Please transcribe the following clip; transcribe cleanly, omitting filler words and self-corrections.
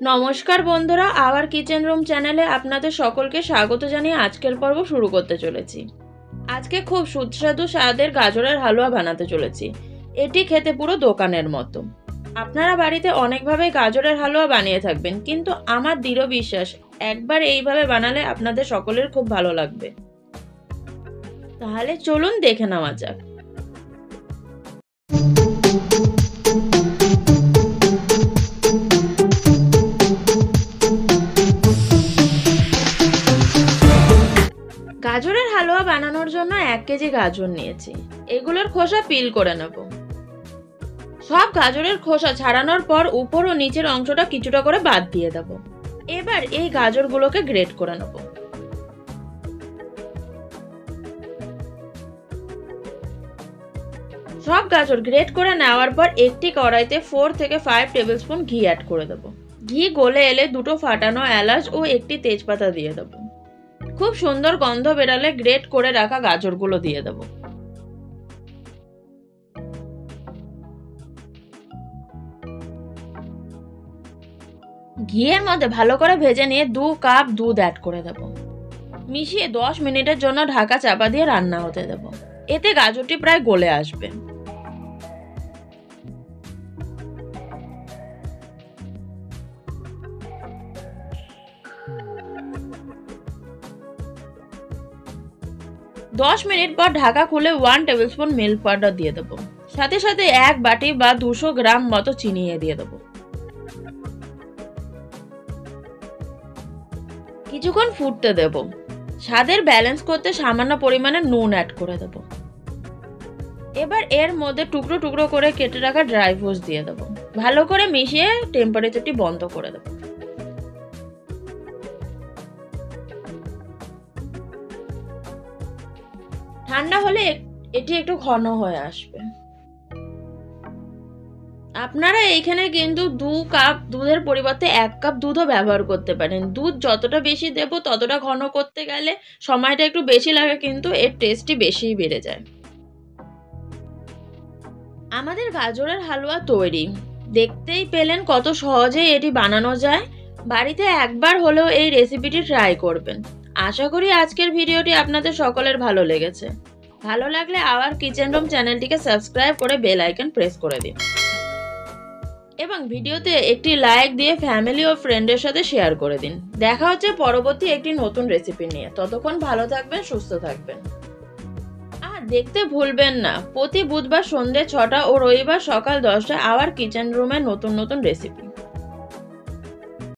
নমস্কার বন্ধুরা, hour kitchen room চ্যানেলে আপনাদের সকলকে স্বাগত জানিয়ে আজকের পর্ব শুরু করতে চলেছি। আজকে খুব সুস্বাদু স্বাদের গাজরের হালুয়া বানাতে চলেছি। এটি খেতে পুরো দোকানের মতো। আপনারা বাড়িতে অনেকভাবে গাজরের হালুয়া বানিয়ে থাকবেন, কিন্তু আমার দৃঢ় বিশ্বাস একবার এইভাবে বানালে আপনাদের সকলের খুব ভালো লাগবে। তাহলে চলুন দেখে নেওয়া যাক। গাজরের হালুয়া বানানোর জন্য 1 কেজি গাজর নিয়েছি। এগুলোর খোসা পিল করে নেব। সব গাজরের খোসা ছাড়ানোর পর উপর ও নিচের অংশটা কিছুটা করে বাদ দিয়ে দেব। এবার এই গাজরগুলোকে গ্রেট করে নেব। সব গাজর গ্রেট করে নেওয়ার পর একটি কড়াইতে 4 থেকে 5 টেবিলস্পুন ঘি অ্যাড করে দেব। ঘি গলে এলে দুটো ফাটানো এলাচ ও একটি তেজপাতা দিয়ে দেব। খুব সুন্দর গন্ধ বেরালে গ্রেট করে রাখা গাজরগুলো দিয়ে দেব। ঘিয়ের মধ্যে ভালো করে ভেজে নিয়ে 2 কাপ দুধ অ্যাড করে দেব। মিশিয়ে 10 মিনিটের জন্য ঢাকা চাপা দিয়ে রান্না হতে দেব। এতে গাজরটি প্রায় গলে আসবে। দশ মিনিট পর ঢাকা খুলে 1 টেবিলস্পুন মিল্ক পাউডার দিয়ে দেব। সাথে সাথে 1 বাটি বা 200 গ্রাম মতো চিনি দিয়ে দেব। কিছুক্ষণ ফুটতে দেব। স্বাদের ব্যালেন্স করতে সামান্য পরিমাণে নুন অ্যাড করে দেব। এবার এর মধ্যে টুকরো টুকরো করে কেটে রাখা ড্রাই ফ্রুটস দিয়ে দেব। ভালো করে মিশিয়ে টেম্পারেচারটি বন্ধ করে দেব। ঠান্ডা হলে এটি একটু ঘন হয়ে আসবে। আপনারা এইখানে কিন্তু 2 কাপ দুধের পরিবর্তে 1 কাপ দুধও ব্যবহার করতে পারেন। দুধ যতটা বেশি দেব ততটা ঘন করতে গেলে সময়টা একটু বেশি লাগে, কিন্তু এর টেস্টই বেশিই বেড়ে যায়। আমাদের গাজরের হালুয়া তৈরি। দেখতেই পেলেন কত সহজেই এটি বানানো যায়। বাড়িতে একবার হলেও এই রেসিপিটি ট্রাই করবেন। আশা করি আজকের ভিডিওটি আপনাদের সকলের ভালো লেগেছে। ভালো লাগলে আওয়ার কিচেন রুম চ্যানেলটিকে সাবস্ক্রাইব করে বেল আইকন প্রেস করে দিন এবং ভিডিওতে একটি লাইক দিয়ে ফ্যামিলি ও ফ্রেন্ডের সাথে শেয়ার করে দিন। দেখা হচ্ছে পরবর্তী একটি নতুন রেসিপি নিয়ে। ততক্ষণ ভালো থাকবেন, সুস্থ থাকবেন। আর দেখতে ভুলবেন না, প্রতি বুধবার সন্ধ্যে 6টা ও রবিবার সকাল 10টায় আওয়ার কিচেন রুমের নতুন নতুন রেসিপি।